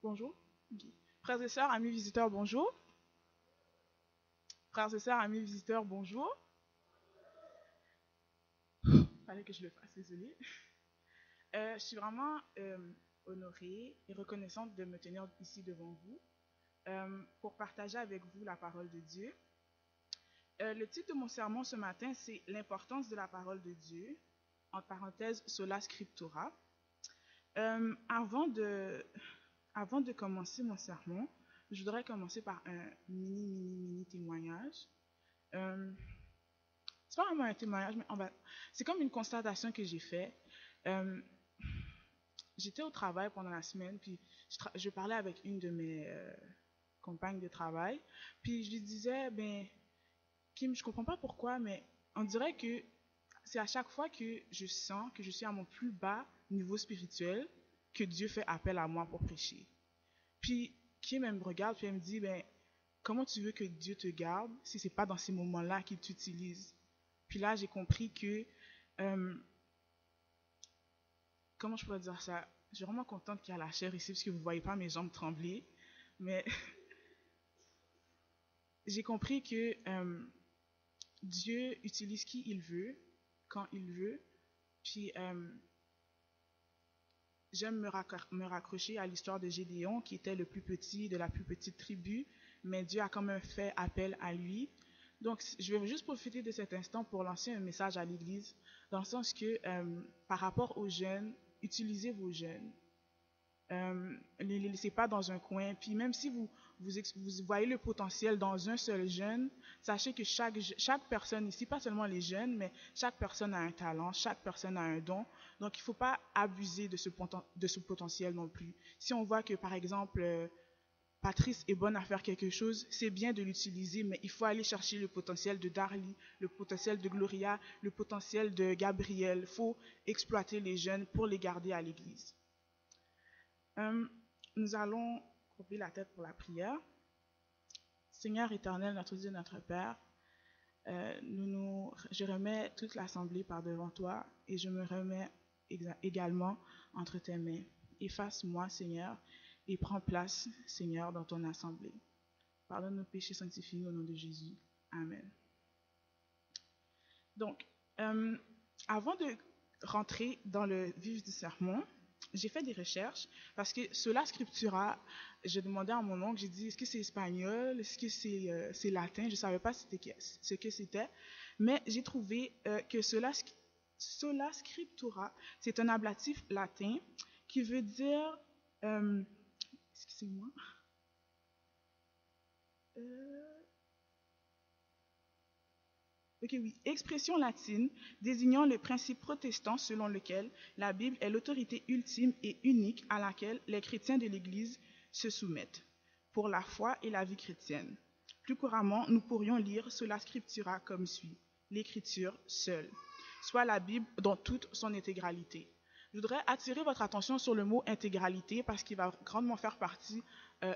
Bonjour. Ok. Frères et sœurs, amis visiteurs, bonjour. Frères et sœurs, amis visiteurs, bonjour. Fallait que je le fasse, désolée. Je suis vraiment honorée et reconnaissante de me tenir ici devant vous pour partager avec vous la parole de Dieu. Le titre de mon sermon ce matin, c'est l'importance de la parole de Dieu, en parenthèse, sola scriptura. Euh, avant de, avant de commencer mon sermon, je voudrais commencer par un mini témoignage. Euh, c'est pas vraiment un témoignage, mais c'est comme une constatation que j'ai faite. Euh, J'étais au travail pendant la semaine, puis je parlais avec une de mes compagnes de travail, puis je lui disais, ben, Kim, je comprends pas pourquoi, mais on dirait que c'est à chaque fois que je sens que je suis à mon plus bas niveau spirituel que Dieu fait appel à moi pour prêcher. Puis Kim, elle me regarde, puis elle me dit, ben, comment tu veux que Dieu te garde si c'est pas dans ces moments-là qu'il t'utilise? Puis là, j'ai compris que, euh, comment je pourrais dire ça? Je suis vraiment contente qu'il y a la chair ici parce que vous ne voyez pas mes jambes trembler. Mais j'ai compris que Dieu utilise qui il veut, quand il veut. Puis j'aime me raccrocher à l'histoire de Gédéon, qui était le plus petit de la plus petite tribu, mais Dieu a quand même fait appel à lui. Donc, je vais juste profiter de cet instant pour lancer un message à l'Église, dans le sens que, par rapport aux jeunes, utilisez vos jeunes. Ne les laissez pas dans un coin. Puis même si vous voyez le potentiel dans un seul jeune, sachez que chaque personne ici, pas seulement les jeunes, mais chaque personne a un talent, chaque personne a un don. Donc il ne faut pas abuser de ce potentiel non plus. Si on voit que par exemple Patrice est bonne à faire quelque chose, c'est bien de l'utiliser, mais il faut aller chercher le potentiel de Darly, le potentiel de Gloria, le potentiel de Gabriel. Il faut exploiter les jeunes pour les garder à l'église. Euh, Nous allons couper la tête pour la prière. Seigneur éternel, notre Dieu, notre Père, je remets toute l'assemblée par devant toi et je me remets également entre tes mains. Efface-moi, Seigneur, et prends place, Seigneur, dans ton assemblée. Pardonne nos péchés, sanctifie-nous au nom de Jésus. Amen. Donc, euh, avant de rentrer dans le vif du sermon, j'ai fait des recherches parce que Sola Scriptura, j'ai demandé à mon oncle, j'ai dit, est-ce que c'est espagnol, est-ce que c'est latin, je ne savais pas ce que c'était, mais j'ai trouvé que Sola Scriptura, c'est un ablatif latin qui veut dire, euh, excusez-moi, euh, ok, oui. Expression latine désignant le principe protestant selon lequel la Bible est l'autorité ultime et unique à laquelle les chrétiens de l'Église se soumettent pour la foi et la vie chrétienne. Plus couramment, nous pourrions lire Sola Scriptura comme suit: l'Écriture seule, soit la Bible dans toute son intégralité. Je voudrais attirer votre attention sur le mot intégralité parce qu'il va grandement faire partie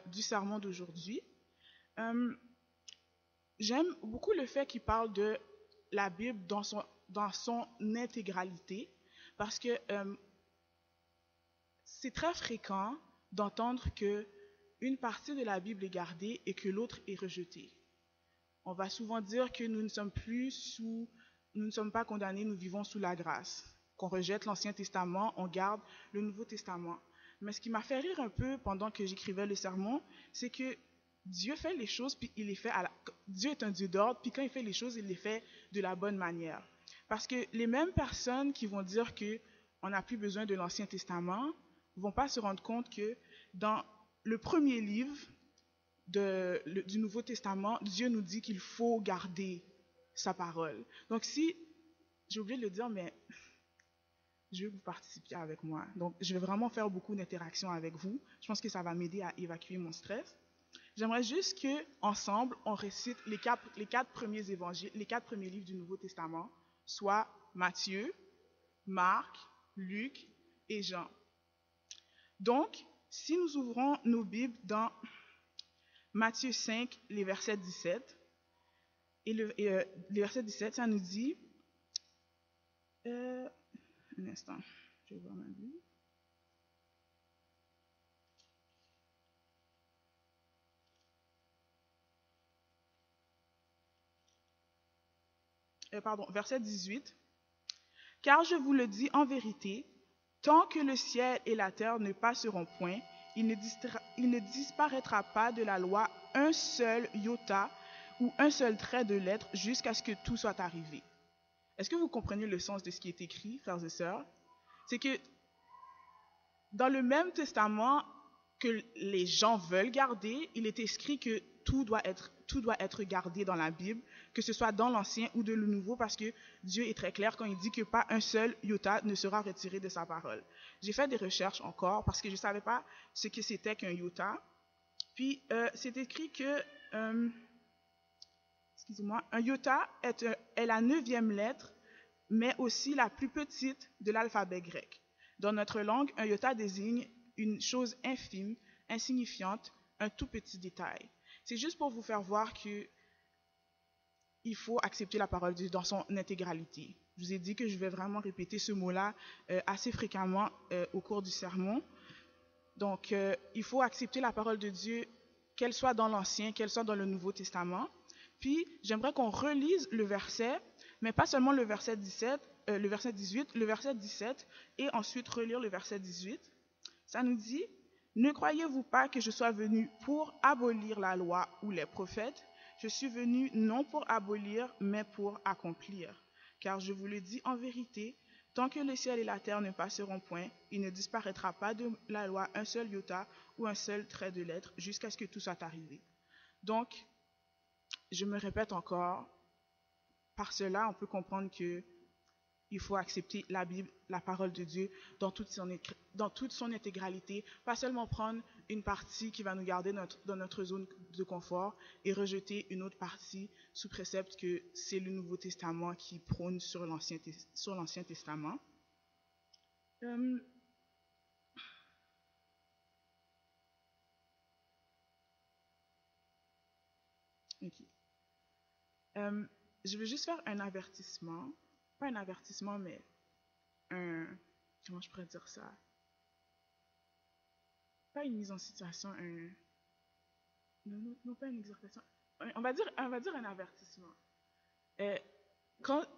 du sermon d'aujourd'hui. Euh, J'aime beaucoup le fait qu'il parle de la Bible dans son intégralité, parce que c'est très fréquent d'entendre que une partie de la Bible est gardée et que l'autre est rejetée. On va souvent dire que nous ne sommes pas condamnés, nous vivons sous la grâce. Qu'on rejette l'Ancien Testament, on garde le Nouveau Testament. Mais ce qui m'a fait rire un peu pendant que j'écrivais le sermon, c'est que Dieu fait les choses, puis il les fait Dieu est un Dieu d'ordre, puis quand il fait les choses, il les fait de la bonne manière. Parce que les mêmes personnes qui vont dire que on n'a plus besoin de l'Ancien Testament vont pas se rendre compte que dans le premier livre du Nouveau Testament, Dieu nous dit qu'il faut garder sa parole. Donc si, j'ai oublié de le dire, mais je veux que vous participiez avec moi. Donc je vais vraiment faire beaucoup d'interactions avec vous. Je pense que ça va m'aider à évacuer mon stress. J'aimerais juste que ensemble on récite les quatre premiers évangiles, les quatre premiers livres du Nouveau Testament, soit Matthieu, Marc, Luc et Jean. Donc, si nous ouvrons nos Bibles dans Matthieu 5, les versets 17, les versets 17, ça nous dit, un instant, je vais voir ma Bible. verset 18. Car je vous le dis en vérité, tant que le ciel et la terre ne passeront point, il ne disparaîtra pas de la loi un seul iota ou un seul trait de lettre jusqu'à ce que tout soit arrivé. Est-ce que vous comprenez le sens de ce qui est écrit, frères et sœurs? C'est que dans le même testament que les gens veulent garder, il est écrit que tout doit être gardé dans la Bible, que ce soit dans l'Ancien ou de le Nouveau, parce que Dieu est très clair quand il dit que pas un seul iota ne sera retiré de sa parole. J'ai fait des recherches encore parce que je ne savais pas ce que c'était qu'un iota. Puis, c'est écrit que, excusez-moi, un iota est la 9e lettre, mais aussi la plus petite de l'alphabet grec. Dans notre langue, un iota désigne une chose infime, insignifiante, un tout petit détail. C'est juste pour vous faire voir qu'il faut accepter la parole de Dieu dans son intégralité. Je vous ai dit que je vais vraiment répéter ce mot-là assez fréquemment au cours du sermon. Donc, il faut accepter la parole de Dieu, qu'elle soit dans l'Ancien, qu'elle soit dans le Nouveau Testament. Puis, j'aimerais qu'on relise le verset, mais pas seulement le verset 18, le verset 17, et ensuite relire le verset 18. Ça nous dit, « Ne croyez-vous pas que je sois venu pour abolir la loi ou les prophètes? Je suis venu non pour abolir, mais pour accomplir. Car je vous le dis en vérité, tant que le ciel et la terre ne passeront point, il ne disparaîtra pas de la loi un seul iota ou un seul trait de lettre jusqu'à ce que tout soit arrivé. » Donc, je me répète encore, par cela, on peut comprendre que il faut accepter la Bible, la parole de Dieu, dans toute son intégralité, pas seulement prendre une partie qui va nous garder dans notre zone de confort et rejeter une autre partie sous précepte que c'est le Nouveau Testament qui prône sur l'Ancien Testament. Okay. Je vais juste faire un avertissement. Pas un avertissement, mais comment je pourrais dire ça? Pas une mise en situation, non, pas une exhortation. On va dire un avertissement.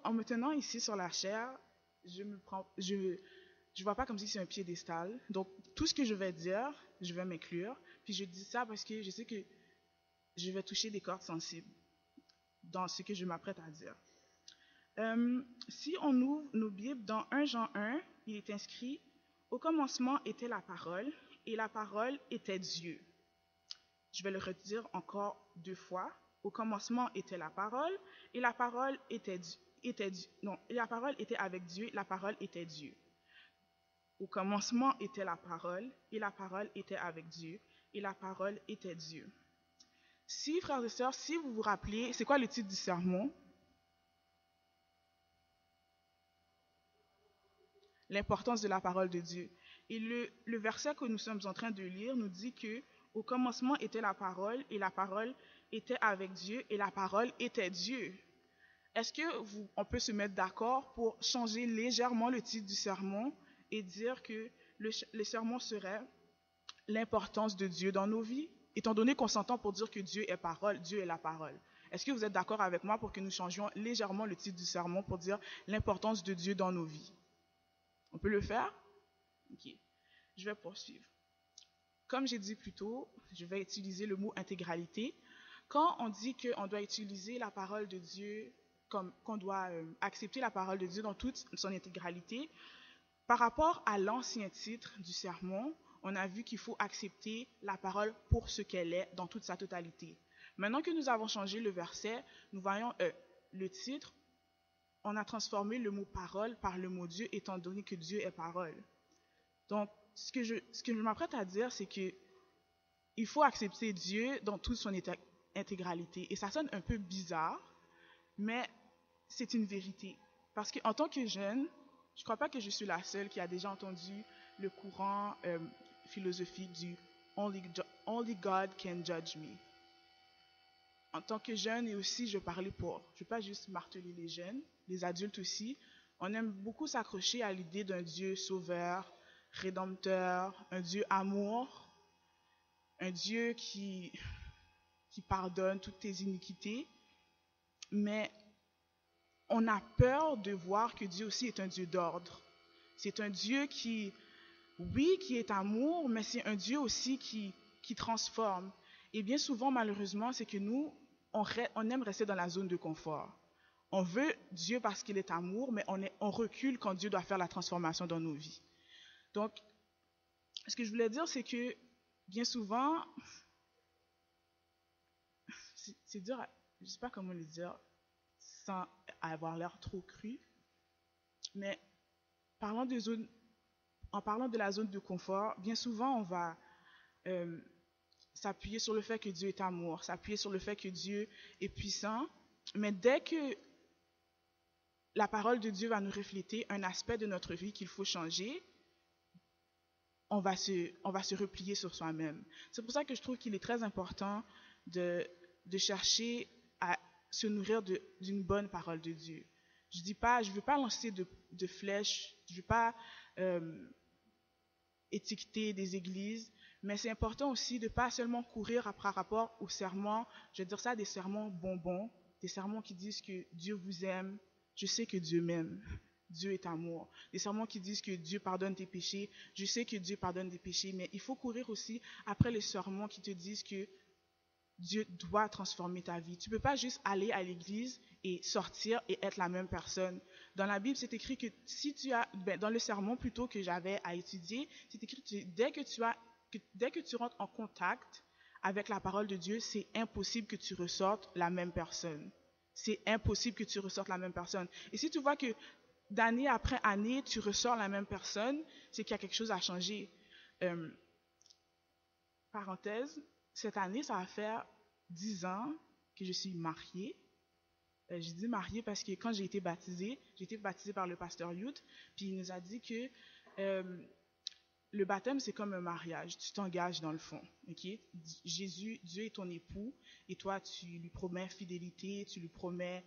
En me tenant ici sur la chair, je vois pas comme si c'est un piédestal. Donc, tout ce que je vais dire, je vais m'inclure. Puis je dis ça parce que je sais que je vais toucher des cordes sensibles dans ce que je m'apprête à dire. Si on ouvre nos Bibles dans 1 Jean 1, il est inscrit « Au commencement était la parole, et la parole était Dieu. » Je vais le redire encore 2 fois. « Au commencement était la parole, et la parole était la parole était avec Dieu, la parole était Dieu. » Au commencement était la parole, et la parole était avec Dieu, et la parole était Dieu. Si, frères et sœurs, si vous vous rappelez, c'est quoi le titre du sermon? L'importance de la parole de Dieu. Et le verset que nous sommes en train de lire nous dit que au commencement était la parole, et la parole était avec Dieu, et la parole était Dieu. Est-ce qu'on peut se mettre d'accord pour changer légèrement le titre du sermon et dire que le sermon serait l'importance de Dieu dans nos vies, étant donné qu'on s'entend pour dire que Dieu est parole, Dieu est la parole? Est-ce que vous êtes d'accord avec moi pour que nous changions légèrement le titre du sermon pour dire l'importance de Dieu dans nos vies? On peut le faire? Ok. Je vais poursuivre. Comme j'ai dit plus tôt, je vais utiliser le mot intégralité. Quand on dit qu'on doit utiliser la parole de Dieu, qu'on doit accepter la parole de Dieu dans toute son intégralité, par rapport à l'ancien titre du sermon, on a vu qu'il faut accepter la parole pour ce qu'elle est dans toute sa totalité. Maintenant que nous avons changé le verset, nous voyons le titre, on a transformé le mot parole par le mot Dieu, étant donné que Dieu est parole. Donc, ce que je m'apprête à dire, c'est que il faut accepter Dieu dans toute son intégralité. Et ça sonne un peu bizarre, mais c'est une vérité. Parce qu'en tant que jeune, je ne crois pas que je suis la seule qui a déjà entendu le courant philosophique du Only God can judge me. En tant que jeune, et aussi je parlais pour, je ne veux pas juste marteler les jeunes, les adultes aussi, on aime beaucoup s'accrocher à l'idée d'un Dieu sauveur, rédempteur, un Dieu amour, un Dieu qui pardonne toutes tes iniquités. Mais on a peur de voir que Dieu aussi est un Dieu d'ordre. C'est un Dieu qui, oui, qui est amour, mais c'est un Dieu aussi qui transforme. Et bien souvent, malheureusement, c'est que nous, on aime rester dans la zone de confort. On veut Dieu parce qu'il est amour, mais on recule quand Dieu doit faire la transformation dans nos vies. Donc, ce que je voulais dire, c'est que bien souvent, c'est dur, je ne sais pas comment le dire sans avoir l'air trop cru, mais en parlant de la zone de confort, bien souvent, on va euh, s'appuyer sur le fait que Dieu est amour, s'appuyer sur le fait que Dieu est puissant, mais dès que la parole de Dieu va nous refléter un aspect de notre vie qu'il faut changer, on va se replier sur soi-même. C'est pour ça que je trouve qu'il est très important de chercher à se nourrir d'une bonne parole de Dieu. Je ne veux pas lancer de flèches, je ne veux pas étiqueter des églises, mais c'est important aussi de ne pas seulement courir après rapport aux sermons, je veux dire ça, des sermons bonbons, des sermons qui disent que Dieu vous aime, je sais que Dieu m'aime, Dieu est amour. Des sermons qui disent que Dieu pardonne tes péchés, je sais que Dieu pardonne tes péchés, mais il faut courir aussi après les sermons qui te disent que Dieu doit transformer ta vie. Tu ne peux pas juste aller à l'église et sortir et être la même personne. Dans la Bible, c'est écrit que si tu as, dans le sermon plutôt que j'avais à étudier, c'est écrit que dès que tu rentres en contact avec la parole de Dieu, c'est impossible que tu ressortes la même personne. C'est impossible que tu ressortes la même personne. Et si tu vois que d'année après année, tu ressors la même personne, c'est qu'il y a quelque chose à changer. Euh, Parenthèse, cette année, ça va faire 10 ans que je suis mariée. Je dis mariée parce que quand j'ai été baptisée par le pasteur Youth, puis il nous a dit que le baptême, c'est comme un mariage. Tu t'engages dans le fond. Okay? Dieu est ton époux, et toi, tu lui promets fidélité, tu lui promets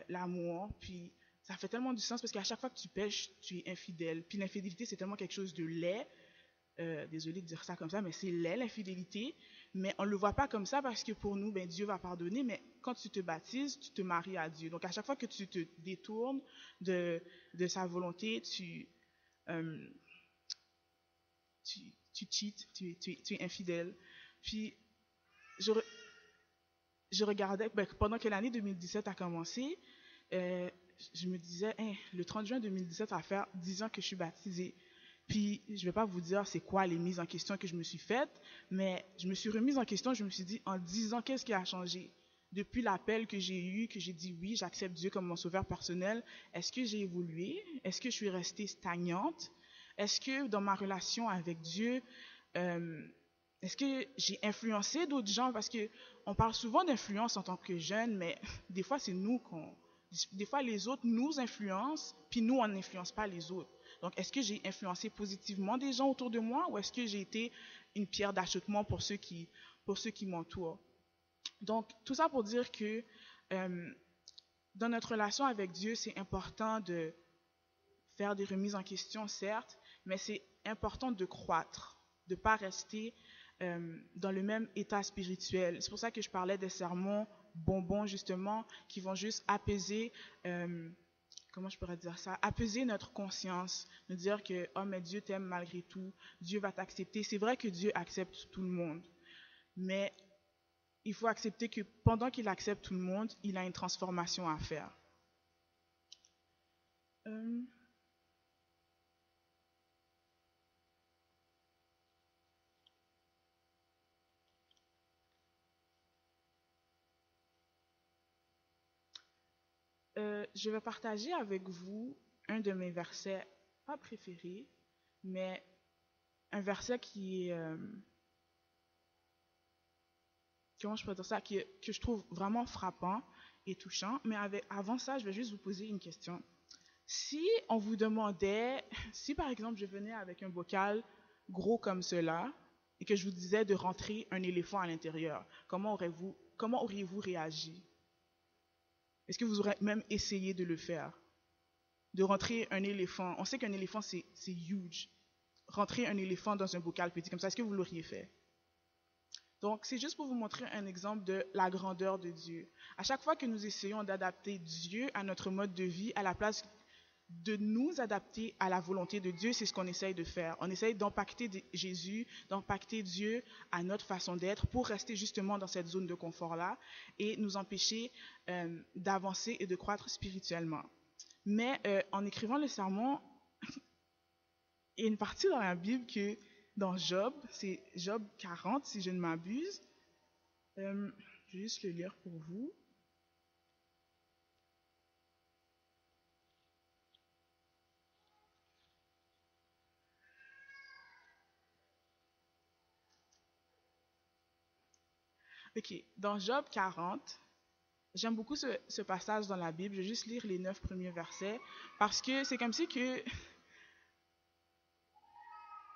l'amour, puis ça fait tellement du sens parce qu'à chaque fois que tu pêches, tu es infidèle. Puis l'infidélité, c'est tellement quelque chose de laid. Désolée de dire ça comme ça, mais c'est laid, l'infidélité. Mais on ne le voit pas comme ça parce que pour nous, ben, Dieu va pardonner. Mais quand tu te baptises, tu te maries à Dieu. Donc à chaque fois que tu te détournes de sa volonté, euh, tu cheats, tu es infidèle. Puis je, je regardais, ben, pendant que l'année 2017 a commencé, euh, je me disais, hein, le 30 juin 2017, ça va faire 10 ans que je suis baptisée. Puis, je ne vais pas vous dire c'est quoi les mises en question que je me suis faites, mais je me suis remise en question, je me suis dit, en 10 ans, qu'est-ce qui a changé? Depuis l'appel que j'ai eu, que j'ai dit oui, j'accepte Dieu comme mon sauveur personnel, est-ce que j'ai évolué? Est-ce que je suis restée stagnante? Est-ce que dans ma relation avec Dieu, euh, est-ce que j'ai influencé d'autres gens? Parce que on parle souvent d'influence en tant que jeune, mais des fois, c'est nous des fois, les autres nous influencent, puis nous, on n'influence pas les autres. Donc, est-ce que j'ai influencé positivement des gens autour de moi ou est-ce que j'ai été une pierre d'achoppement pour ceux qui m'entourent? Donc, tout ça pour dire que euh, dans notre relation avec Dieu, c'est important de faire des remises en question, certes, mais c'est important de croître, de ne pas rester dans le même état spirituel. C'est pour ça que je parlais des sermons bonbons, justement, qui vont juste apaiser, comment je pourrais dire ça, apaiser notre conscience, nous dire que, oh, mais Dieu t'aime malgré tout, Dieu va t'accepter. C'est vrai que Dieu accepte tout le monde, mais il faut accepter que pendant qu'il accepte tout le monde, il a une transformation à faire. Euh, je vais partager avec vous un de mes versets, pas préférés, mais un verset qui est, comment je peux dire ça, que je trouve vraiment frappant et touchant. Mais avant ça, je vais juste vous poser une question. Si on vous demandait, si par exemple je venais avec un bocal gros comme cela et que je vous disais de rentrer un éléphant à l'intérieur, comment auriez-vous réagi? Est-ce que vous auriez même essayé de le faire? De rentrer un éléphant. On sait qu'un éléphant, c'est huge. Rentrer un éléphant dans un bocal petit comme ça, est-ce que vous l'auriez fait? Donc, c'est juste pour vous montrer un exemple de la grandeur de Dieu. À chaque fois que nous essayons d'adapter Dieu à notre mode de vie, à la place de nous adapter à la volonté de Dieu, c'est ce qu'on essaye de faire. On essaye d'impacter Jésus, d'impacter Dieu à notre façon d'être pour rester justement dans cette zone de confort-là et nous empêcher d'avancer et de croître spirituellement. Mais en écrivant le sermon, il y a une partie dans la Bible que dans Job, c'est Job 40 si je ne m'abuse. Je vais juste le lire pour vous. Ok, dans Job 40, j'aime beaucoup ce passage dans la Bible. Je vais juste lire les 9 premiers versets parce que c'est comme si que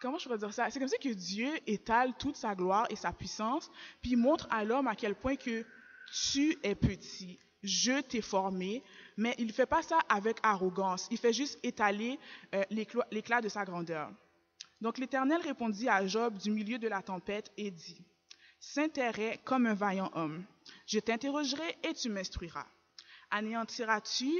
comment je pourrais dire ça? C'est comme si que Dieu étale toute sa gloire et sa puissance, puis il montre à l'homme à quel point que tu es petit. Je t'ai formé, mais il ne fait pas ça avec arrogance. Il fait juste étaler l'éclat de sa grandeur. Donc l'Éternel répondit à Job du milieu de la tempête et dit, Saint est comme un vaillant homme. Je t'interrogerai et tu m'instruiras. Anéantiras-tu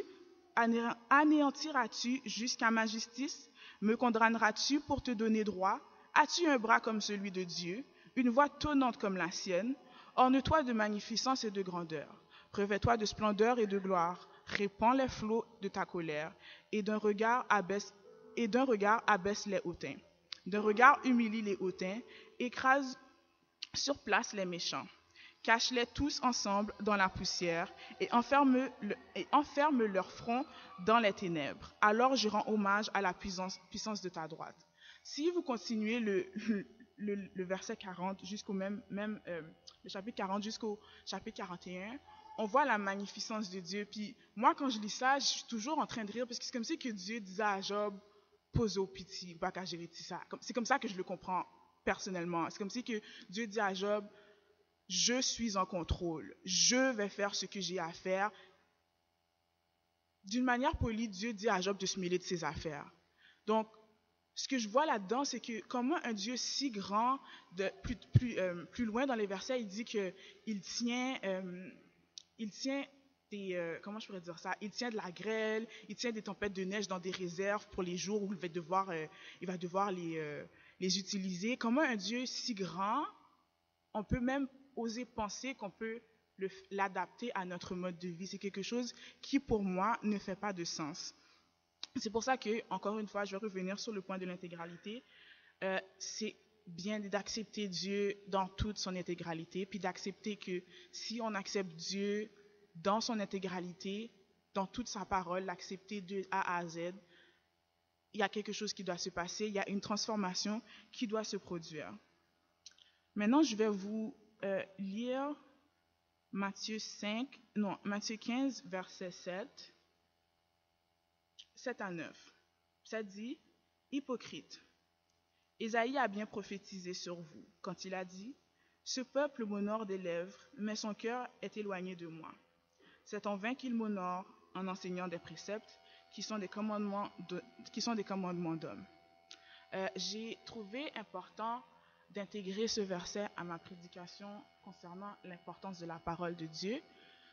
anéantiras-tu jusqu'à ma justice? Me condamneras-tu pour te donner droit? As-tu un bras comme celui de Dieu, une voix tonnante comme la sienne? Orne-toi de magnificence et de grandeur. Revêt-toi de splendeur et de gloire. Répands les flots de ta colère, et d'un regard abaisse les hautains. D'un regard humilie les hautains, écrase sur place les méchants. Cache-les tous ensemble dans la poussière et enferme leur front dans les ténèbres. Alors je rends hommage à la puissance de ta droite. Si vous continuez le verset 40 jusqu'au le chapitre 40 jusqu'au chapitre 41, on voit la magnificence de Dieu. Puis moi, quand je lis ça, je suis toujours en train de rire parce que c'est comme si que Dieu disait à Job, pose au pitié, pas qu'à gérer ça. C'est comme ça que je le comprends personnellement. C'est comme si que Dieu dit à Job, je suis en contrôle. Je vais faire ce que j'ai à faire. D'une manière polie, Dieu dit à Job de se mêler de ses affaires. Donc, ce que je vois là-dedans, c'est que comment un Dieu si grand, plus loin dans les versets, il dit qu'il tient, comment je pourrais dire ça? Il tient de la grêle, il tient des tempêtes de neige dans des réserves pour les jours où il va devoir les utiliser. Comment un Dieu si grand, on peut même oser penser qu'on peut l'adapter à notre mode de vie. C'est quelque chose qui, pour moi, ne fait pas de sens. C'est pour ça que, encore une fois, je vais revenir sur le point de l'intégralité. C'est bien d'accepter Dieu dans toute son intégralité, puis d'accepter que si on accepte Dieu dans son intégralité, dans toute sa parole, l'accepter de A à Z, il y a quelque chose qui doit se passer, il y a une transformation qui doit se produire. Maintenant, je vais vous lire Matthieu 15, verset 7 à 9. Ça dit, hypocrite, Ésaïe a bien prophétisé sur vous quand il a dit, ce peuple m'honore des lèvres, mais son cœur est éloigné de moi. C'est en vain qu'il m'honore en enseignant des préceptes qui sont des commandements d'hommes. J'ai trouvé important d'intégrer ce verset à ma prédication concernant l'importance de la parole de Dieu,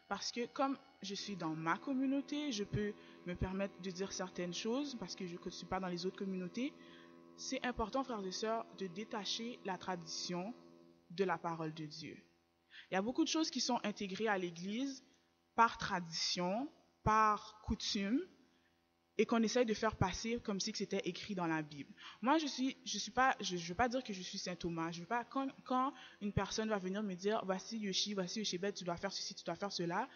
parce que comme je suis dans ma communauté, je peux me permettre de dire certaines choses, parce que je ne suis pas dans les autres communautés. C'est important, frères et sœurs, de détacher la tradition de la parole de Dieu. Il y a beaucoup de choses qui sont intégrées à l'Église par tradition, par coutume, et qu'on essaye de faire passer comme si c'était écrit dans la Bible. Moi, je veux pas dire que je suis Saint Thomas. Je veux pas, quand une personne va venir me dire, voici Yoshibet, tu dois faire ceci, tu dois faire cela,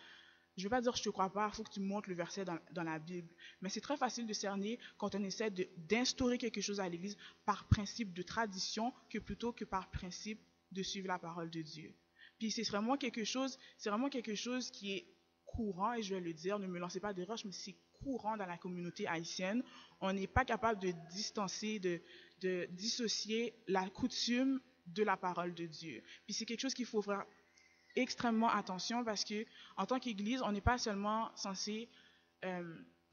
je ne veux pas dire je te crois pas, il faut que tu montres le verset dans la Bible. Mais c'est très facile de cerner quand on essaie d'instaurer quelque chose à l'Église par principe de tradition que plutôt que par principe de suivre la parole de Dieu. Puis c'est vraiment quelque chose qui est courant, et je vais le dire, ne me lancez pas de roche, mais c'est courant dans la communauté haïtienne. On n'est pas capable de distancer, de dissocier la coutume de la parole de Dieu. Puis c'est quelque chose qu'il faut faire extrêmement attention parce que en tant qu'Église, on n'est pas seulement censé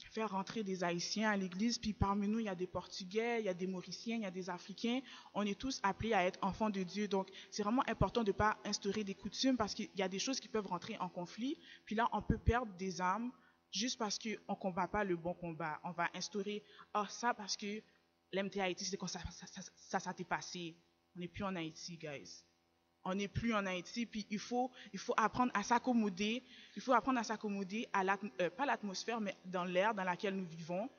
faire rentrer des Haïtiens à l'église, puis parmi nous, il y a des Portugais, il y a des Mauriciens, il y a des Africains. On est tous appelés à être enfants de Dieu. Donc, c'est vraiment important de ne pas instaurer des coutumes parce qu'il y a des choses qui peuvent rentrer en conflit. Puis là, on peut perdre des âmes juste parce qu'on ne combat pas le bon combat. On va instaurer, ça parce que l'MT Haïti, c'est comme ça s'est passé. On n'est plus en Haïti, guys. On n'est plus en Haïti, puis il faut apprendre à s'accommoder. Il faut apprendre à s'accommoder à pas l'atmosphère, mais dans l'air dans laquelle nous vivons.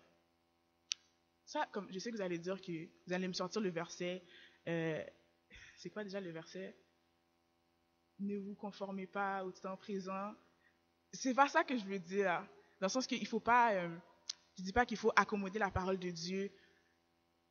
Ça, comme je sais que vous allez dire que vous allez me sortir le verset. C'est quoi déjà le verset? Ne vous conformez pas au temps présent. C'est pas ça que je veux dire. Dans le sens qu'il faut pas. Je dis pas qu'il faut accommoder la parole de Dieu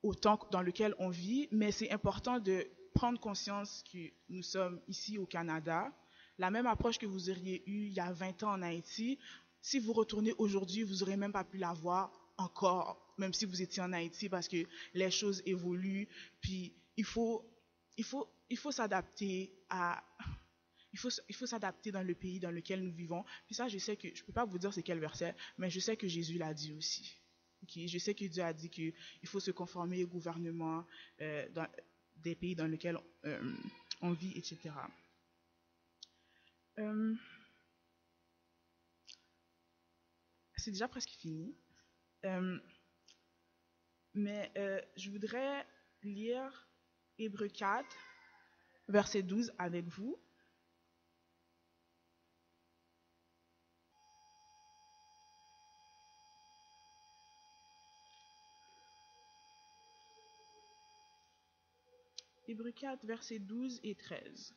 au temps dans lequel on vit, mais c'est important de prendre conscience que nous sommes ici au Canada. La même approche que vous auriez eue il y a 20 ans en Haïti, si vous retournez aujourd'hui, vous n'aurez même pas pu l'avoir encore, même si vous étiez en Haïti, parce que les choses évoluent. Puis il faut s'adapter à... Il faut s'adapter dans le pays dans lequel nous vivons. Puis ça, je sais que, je ne peux pas vous dire c'est quel verset, mais je sais que Jésus l'a dit aussi. Okay? Je sais que Dieu a dit qu'il faut se conformer au gouvernement des pays dans lesquels on vit, etc. C'est déjà presque fini. Mais je voudrais lire Hébreux 4, verset 12 avec vous. Hébreux 4, versets 12 et 13.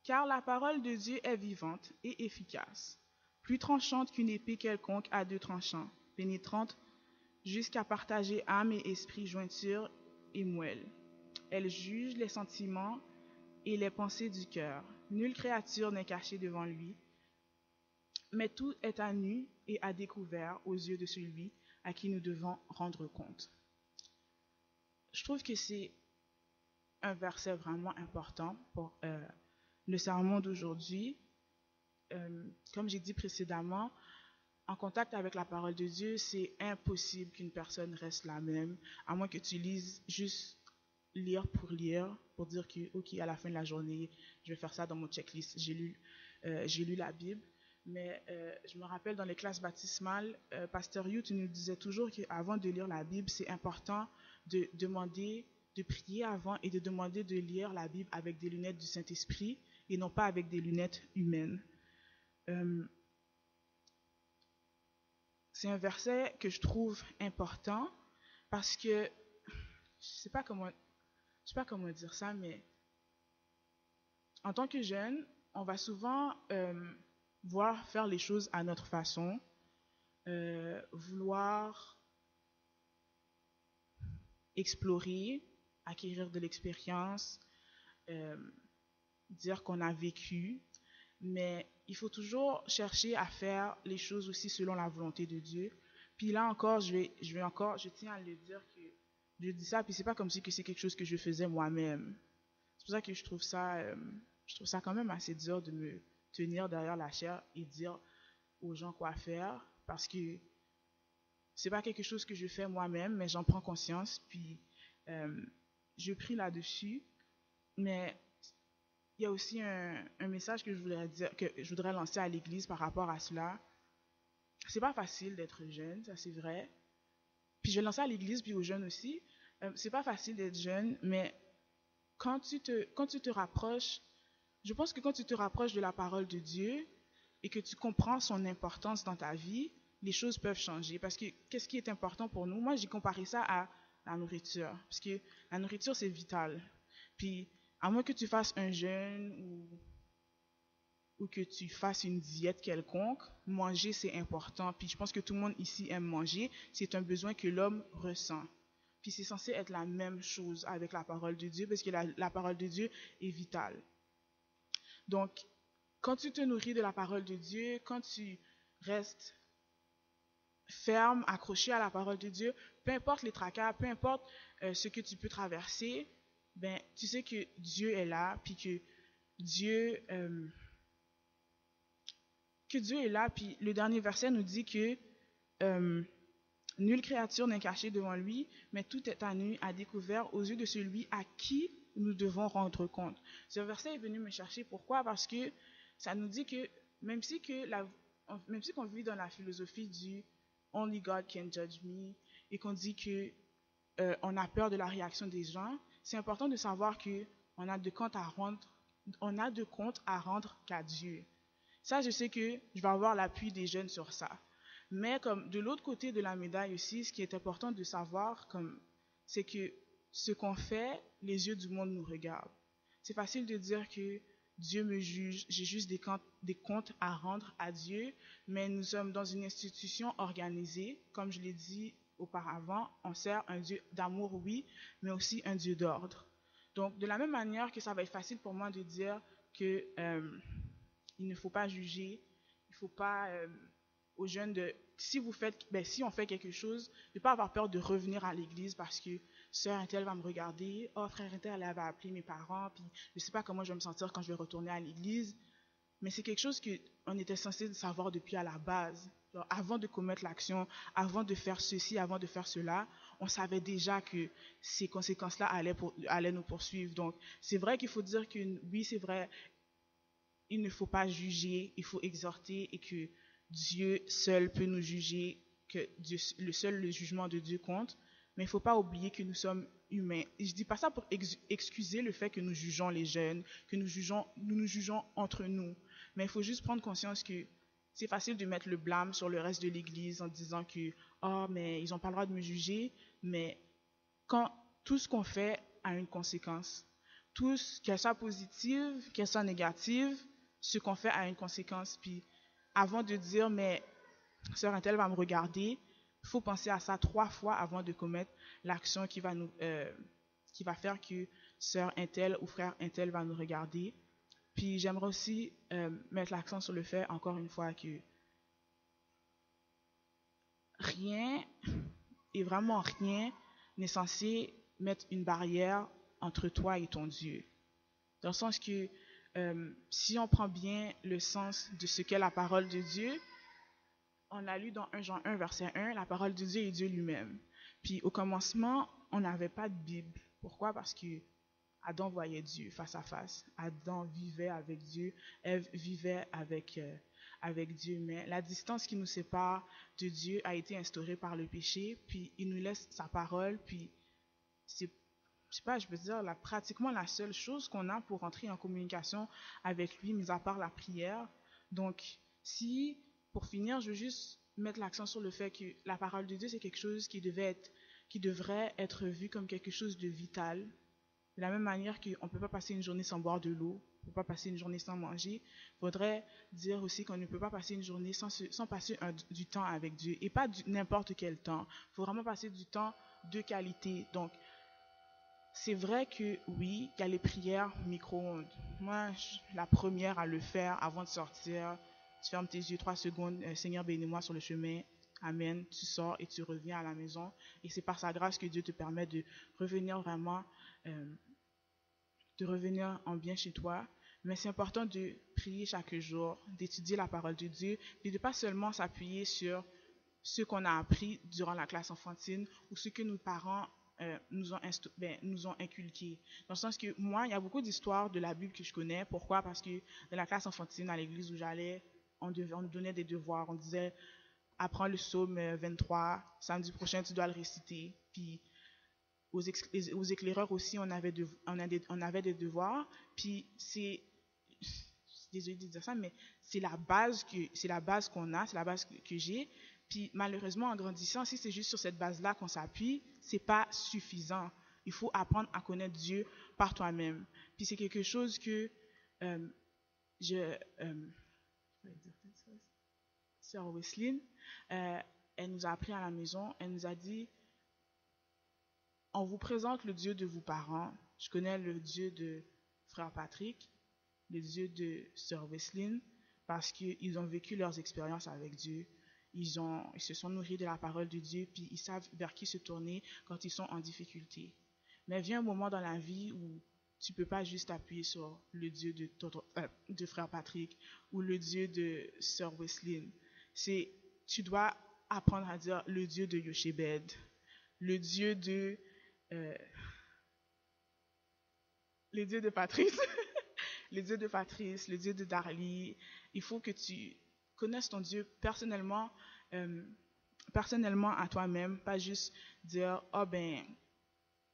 Car la parole de Dieu est vivante et efficace, plus tranchante qu'une épée quelconque à deux tranchants, pénétrante jusqu'à partager âme et esprit, jointure et moelle. Elle juge les sentiments et les pensées du cœur. Nulle créature n'est cachée devant lui, mais tout est à nu et à découvert aux yeux de celui à qui nous devons rendre compte. Je trouve que c'est un verset vraiment important pour le sermon d'aujourd'hui. Comme j'ai dit précédemment, en contact avec la parole de Dieu, c'est impossible qu'une personne reste la même, à moins que tu lises juste lire, pour dire que, ok, à la fin de la journée, je vais faire ça dans mon checklist. J'ai lu la Bible, mais je me rappelle dans les classes baptismales, Pasteur Youth nous disait toujours qu'avant de lire la Bible, c'est important de demander, de prier avant et de demander de lire la Bible avec des lunettes du Saint-Esprit et non pas avec des lunettes humaines. C'est un verset que je trouve important parce que, je sais pas comment dire ça, mais en tant que jeune, on va souvent vouloir faire les choses à notre façon, vouloir explorer, acquérir de l'expérience, dire qu'on a vécu, mais il faut toujours chercher à faire les choses aussi selon la volonté de Dieu. Puis là encore, je tiens à le dire que je dis ça, puis c'est pas comme si que c'est quelque chose que je faisais moi-même. C'est pour ça que je trouve ça quand même assez dur de me tenir derrière la chair et dire aux gens quoi faire, parce que c'est pas quelque chose que je fais moi-même, mais j'en prends conscience, puis je prie là-dessus. Mais il y a aussi un message que je voudrais lancer à l'Église par rapport à cela. C'est pas facile d'être jeune, ça c'est vrai. Puis je vais lancer à l'Église puis aux jeunes aussi. C'est pas facile d'être jeune, mais quand tu te rapproches, je pense que quand tu te rapproches de la parole de Dieu et que tu comprends son importance dans ta vie, les choses peuvent changer. Parce que qu'est-ce qui est important pour nous? Moi, j'ai comparé ça à la nourriture. Parce que la nourriture, c'est vital. Puis, à moins que tu fasses un jeûne ou que tu fasses une diète quelconque, manger, c'est important. Puis, je pense que tout le monde ici aime manger. C'est un besoin que l'homme ressent. Puis, c'est censé être la même chose avec la parole de Dieu, parce que la parole de Dieu est vitale. Donc, quand tu te nourris de la parole de Dieu, quand tu restes ferme, accroché à la parole de Dieu, peu importe les tracas, peu importe ce que tu peux traverser, ben, tu sais que Dieu est là, puis que Dieu que Dieu est là, puis le dernier verset nous dit que euh, nulle créature n'est cachée devant lui, mais tout est à nu, à découvert aux yeux de celui à qui nous devons rendre compte. Ce verset est venu me chercher. Pourquoi? Parce que ça nous dit que même si, même si qu'on vit dans la philosophie du Only God can judge me et qu'on dit que on a peur de la réaction des gens, c'est important de savoir que on a de compte à rendre qu'à Dieu. Ça, je sais que je vais avoir l'appui des jeunes sur ça. Mais comme de l'autre côté de la médaille aussi, ce qui est important de savoir, c'est que ce qu'on fait, les yeux du monde nous regardent. C'est facile de dire que Dieu me juge, j'ai juste des comptes à rendre à Dieu, mais nous sommes dans une institution organisée, comme je l'ai dit auparavant, on sert un Dieu d'amour, oui, mais aussi un Dieu d'ordre. Donc, de la même manière que ça va être facile pour moi de dire que il ne faut pas juger, il ne faut pas aux jeunes de si on fait quelque chose, de ne pas avoir peur de revenir à l'église parce que sœur Intel va me regarder, oh frère Intel elle va appeler mes parents, puis je ne sais pas comment je vais me sentir quand je vais retourner à l'église. Mais c'est quelque chose qu'on était censé savoir depuis à la base. Alors, avant de commettre l'action, avant de faire ceci, avant de faire cela, on savait déjà que ces conséquences-là allaient nous poursuivre. Donc, c'est vrai qu'il faut dire que oui, c'est vrai, il ne faut pas juger, il faut exhorter et que Dieu seul peut nous juger, que le jugement de Dieu compte. Mais il ne faut pas oublier que nous sommes humains. Et je ne dis pas ça pour excuser le fait que nous jugeons les jeunes, que nous nous jugeons entre nous. Mais il faut juste prendre conscience que c'est facile de mettre le blâme sur le reste de l'Église en disant que oh, mais ils n'ont pas le droit de me juger. Mais quand tout ce qu'on fait a une conséquence, qu'elle soit positive, qu'elle soit négative, ce qu'on fait a une conséquence. Puis avant de dire mais sœur Intel va me regarder, il faut penser à ça 3 fois avant de commettre l'action qui va faire que sœur Intel ou frère Intel va nous regarder. Puis j'aimerais aussi mettre l'accent sur le fait, encore une fois, que rien, et vraiment rien, n'est censé mettre une barrière entre toi et ton Dieu. Dans le sens que si on prend bien le sens de ce qu'est la parole de Dieu, on l'a lu dans 1 Jean 1, verset 1, la parole de Dieu est Dieu lui-même. Puis au commencement, on n'avait pas de Bible. Pourquoi? Parce que Adam voyait Dieu face à face. Adam vivait avec Dieu. Ève vivait avec Dieu. Mais la distance qui nous sépare de Dieu a été instaurée par le péché. Puis il nous laisse sa parole. Puis c'est, je sais pas, je peux dire, pratiquement la seule chose qu'on a pour entrer en communication avec lui, mis à part la prière. Donc, pour finir, je veux juste mettre l'accent sur le fait que la parole de Dieu, c'est quelque chose qui devrait être vu comme quelque chose de vital. De la même manière qu'on ne peut pas passer une journée sans boire de l'eau, on ne peut pas passer une journée sans manger, il faudrait dire aussi qu'on ne peut pas passer une journée sans passer du temps avec Dieu. Et pas n'importe quel temps. Il faut vraiment passer du temps de qualité. Donc, c'est vrai que oui, il y a les prières micro-ondes. Moi, la première à le faire avant de sortir, tu fermes tes yeux 3 secondes, Seigneur, bénis-moi sur le chemin. Amen. Tu sors et tu reviens à la maison. Et c'est par sa grâce que Dieu te permet de revenir vraiment, de revenir en bien chez toi. Mais c'est important de prier chaque jour, d'étudier la parole de Dieu, et de ne pas seulement s'appuyer sur ce qu'on a appris durant la classe enfantine ou ce que nos parents nous ont inculqué. Dans le sens que moi, il y a beaucoup d'histoires de la Bible que je connais. Pourquoi? Parce que dans la classe enfantine, à l'église où j'allais, on nous donnait des devoirs. On disait, apprends le psaume 23, samedi prochain, tu dois le réciter. Puis aux éclaireurs aussi, on avait des devoirs. Puis je suis désolée de dire ça, mais c'est la base qu'on a, c'est la base que j'ai. Puis malheureusement, en grandissant, si c'est juste sur cette base-là qu'on s'appuie, c'est pas suffisant. Il faut apprendre à connaître Dieu par toi-même. Puis c'est quelque chose que Sœur Wesley, elle nous a appris à la maison. Elle nous a dit, on vous présente le Dieu de vos parents. Je connais le Dieu de frère Patrick, le Dieu de Sœur Wesley, parce qu'ils ont vécu leurs expériences avec Dieu. Ils se sont nourris de la parole de Dieu, puis ils savent vers qui se tourner quand ils sont en difficulté. Mais vient un moment dans la vie où tu peux pas juste appuyer sur le Dieu de frère Patrick ou le Dieu de sœur Wesley. Tu dois apprendre à dire le Dieu de Yochebed, le Dieu de, euh, le Dieu de Patrice, le Dieu de Patrice, le Dieu de Darly. Il faut que tu connaisses ton Dieu personnellement, euh, personnellement à toi-même, pas juste dire, oh ben,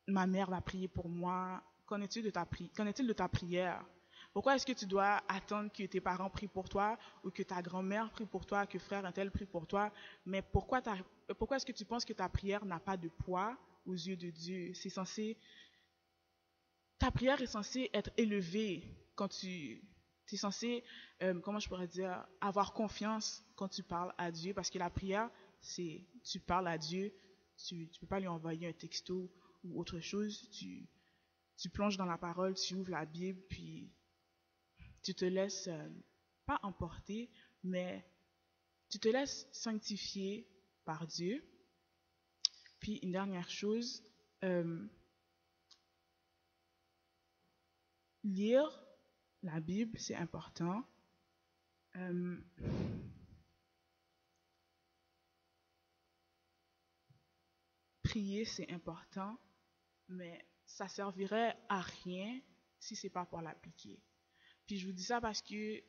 ma mère va prier pour moi. Qu'en est-il de ta prière? Pourquoi est-ce que tu dois attendre que tes parents prient pour toi ou que ta grand-mère prie pour toi, que frère un tel prie pour toi? Mais pourquoi est-ce que tu penses que ta prière n'a pas de poids aux yeux de Dieu? Ta prière est censée être élevée quand tu es censé, comment je pourrais dire, avoir confiance quand tu parles à Dieu, parce que la prière, tu parles à Dieu, tu ne peux pas lui envoyer un texto ou autre chose, tu plonges dans la parole, tu ouvres la Bible, puis tu te laisses, pas emporter, mais tu te laisses sanctifier par Dieu. Puis une dernière chose, euh, lire la Bible, c'est important. Euh, prier, c'est important, mais ça servirait à rien si c'est pas pour l'appliquer. Puis je vous dis ça parce que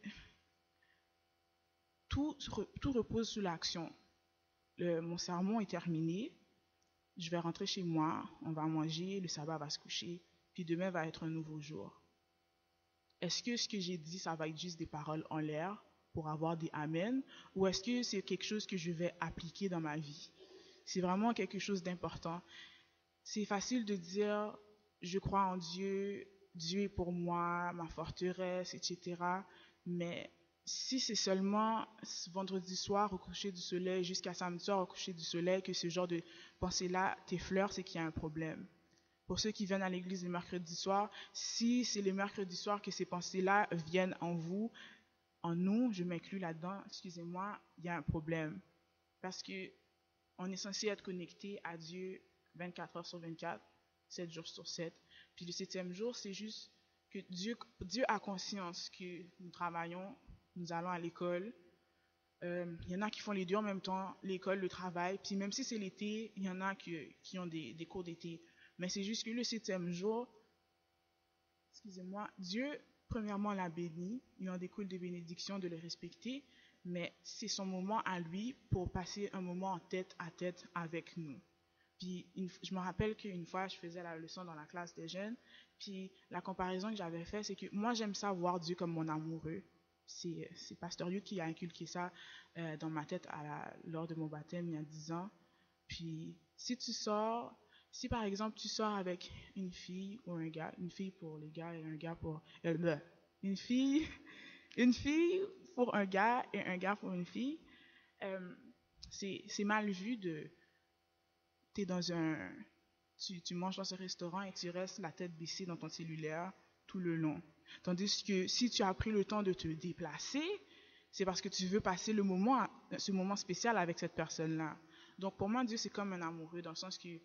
tout repose sur l'action. Mon sermon est terminé. Je vais rentrer chez moi, on va manger, le sabbat va se coucher, puis demain va être un nouveau jour. Est-ce que ce que j'ai dit, ça va être juste des paroles en l'air pour avoir des amen, ou est-ce que c'est quelque chose que je vais appliquer dans ma vie? C'est vraiment quelque chose d'important. C'est facile de dire, je crois en Dieu, Dieu est pour moi, ma forteresse, etc. Mais si c'est seulement vendredi soir au coucher du soleil jusqu'à samedi soir au coucher du soleil que ce genre de pensée-là t'effleure, c'est qu'il y a un problème. Pour ceux qui viennent à l'église le mercredi soir, si c'est le mercredi soir que ces pensées-là viennent en vous, en nous, je m'inclus là-dedans, excusez-moi, il y a un problème. Parce que on est censé être connecté à Dieu 24 heures sur 24, 7 jours sur 7. Puis le septième jour, c'est juste que Dieu a conscience que nous travaillons, nous allons à l'école. Il y en a qui font les deux en même temps, l'école, le travail. Puis même si c'est l'été, il y en a qui ont des cours d'été. Mais c'est juste que le septième jour, excusez-moi, Dieu, premièrement, l'a béni. Il en découle des bénédictions de le respecter. Mais c'est son moment à lui pour passer un moment en tête à tête avec nous. Puis je me rappelle qu'une fois, je faisais la leçon dans la classe des jeunes. Puis la comparaison que j'avais faite, c'est que moi, j'aime ça voir Dieu comme mon amoureux. C'est Pasteur Yu qui a inculqué ça dans ma tête lors de mon baptême il y a 10 ans. Puis si par exemple tu sors avec une fille ou un gars, une fille pour les gars et un gars pour... une fille, une fille pour un gars et un gars pour une fille, euh, c'est mal vu de... T'es dans un... Tu manges dans ce restaurant et tu restes la tête baissée dans ton cellulaire tout le long. Tandis que si tu as pris le temps de te déplacer, c'est parce que tu veux passer ce moment spécial avec cette personne-là. Donc pour moi, Dieu, c'est comme un amoureux, dans le sens que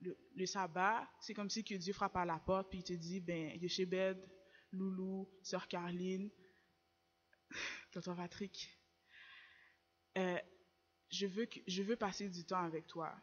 le sabbat, c'est comme si que Dieu frappe à la porte puis il te dit, ben, Yochebed, Loulou, Sœur Caroline, Tonton Patrick, euh, je veux passer du temps avec toi.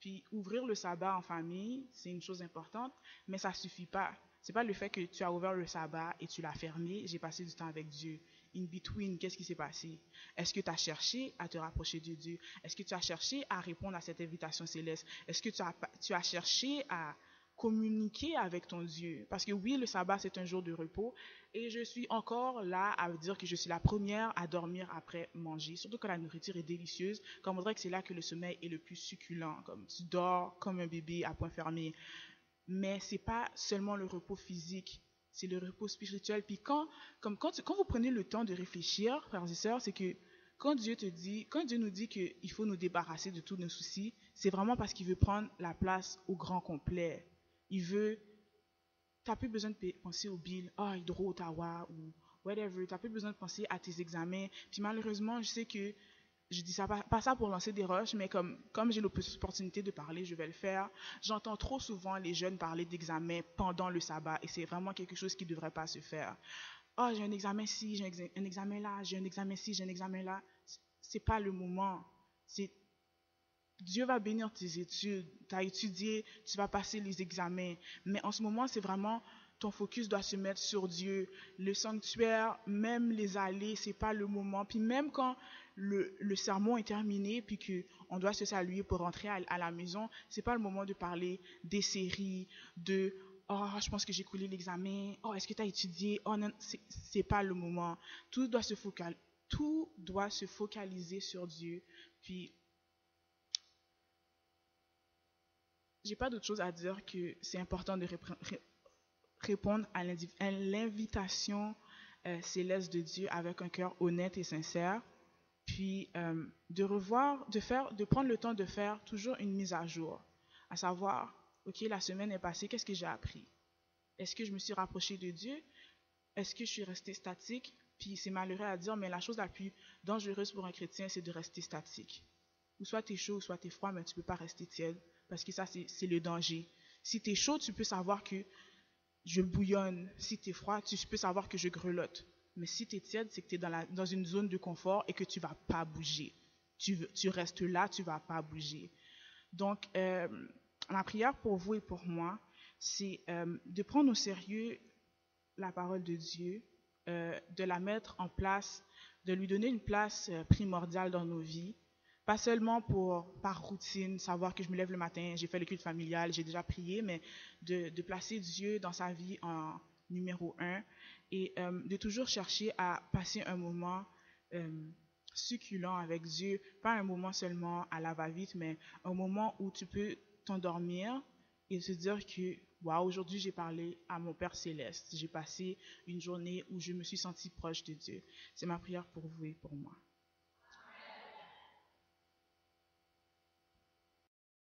Puis ouvrir le sabbat en famille, c'est une chose importante, mais ça suffit pas. C'est pas le fait que tu as ouvert le sabbat et tu l'as fermé, j'ai passé du temps avec Dieu. In between, qu'est-ce qui s'est passé? Est-ce que tu as cherché à te rapprocher de Dieu? Est-ce que tu as cherché à répondre à cette invitation céleste? Est-ce que tu as cherché à communiquer avec ton Dieu? Parce que oui, le sabbat, c'est un jour de repos. Et je suis encore là à dire que je suis la première à dormir après manger. Surtout quand la nourriture est délicieuse. Comme on dirait que c'est là que le sommeil est le plus succulent. Comme tu dors comme un bébé à point fermé. Mais c'est pas seulement le repos physique. C'est le repos spirituel. Puis quand vous prenez le temps de réfléchir, frères et sœurs, c'est que quand Dieu nous dit qu'il faut nous débarrasser de tous nos soucis, c'est vraiment parce qu'il veut prendre la place au grand complet. Il veut, t'as plus besoin de penser au bill, Hydro, Ottawa ou whatever. T'as plus besoin de penser à tes examens. Puis malheureusement, je sais que je dis ça pas ça pour lancer des roches, mais comme j'ai l'opportunité de parler, je vais le faire. J'entends trop souvent les jeunes parler d'examen pendant le sabbat et c'est vraiment quelque chose qui ne devrait pas se faire. Oh, j'ai un examen ci, j'ai un examen là, j'ai un examen ci, j'ai un examen là. C'est pas le moment. C'est Dieu va bénir tes études. Tu as étudié, tu vas passer les examens. Mais en ce moment, c'est vraiment ton focus doit se mettre sur Dieu. Le sanctuaire, même les allées, c'est pas le moment. Puis même quand le sermon est terminé, puis qu'on doit se saluer pour rentrer à la maison, c'est pas le moment de parler des séries, de oh, je pense que j'ai coulé l'examen. Oh, est-ce que tu as étudié? Oh non, c'est pas le moment. Tout doit se focaliser sur Dieu. Puis j'ai pas d'autre chose à dire que c'est important de répondre à l'invitation céleste de Dieu avec un cœur honnête et sincère, puis de prendre le temps de faire toujours une mise à jour, à savoir, ok, la semaine est passée, qu'est-ce que j'ai appris? Est-ce que je me suis rapproché de Dieu? Est-ce que je suis resté statique? Puis c'est malheureux à dire, mais la chose la plus dangereuse pour un chrétien, c'est de rester statique. Ou soit tu es chaud, ou soit tu es froid, mais tu ne peux pas rester tiède. Parce que ça, c'est le danger. Si tu es chaud, tu peux savoir que je bouillonne. Si tu es froid, tu peux savoir que je grelotte. Mais si tu es tiède, c'est que tu es dans une zone de confort et que tu ne vas pas bouger. Tu restes là, tu ne vas pas bouger. Donc, ma prière pour vous et pour moi, c'est de prendre au sérieux la parole de Dieu, de la mettre en place, de lui donner une place primordiale dans nos vies, pas seulement par routine, savoir que je me lève le matin, j'ai fait le culte familial, j'ai déjà prié, mais de placer Dieu dans sa vie en numéro un et de toujours chercher à passer un moment succulent avec Dieu, pas un moment seulement à la va-vite, mais un moment où tu peux t'endormir et se dire que wow, aujourd'hui j'ai parlé à mon Père céleste, j'ai passé une journée où je me suis sentie proche de Dieu. C'est ma prière pour vous et pour moi.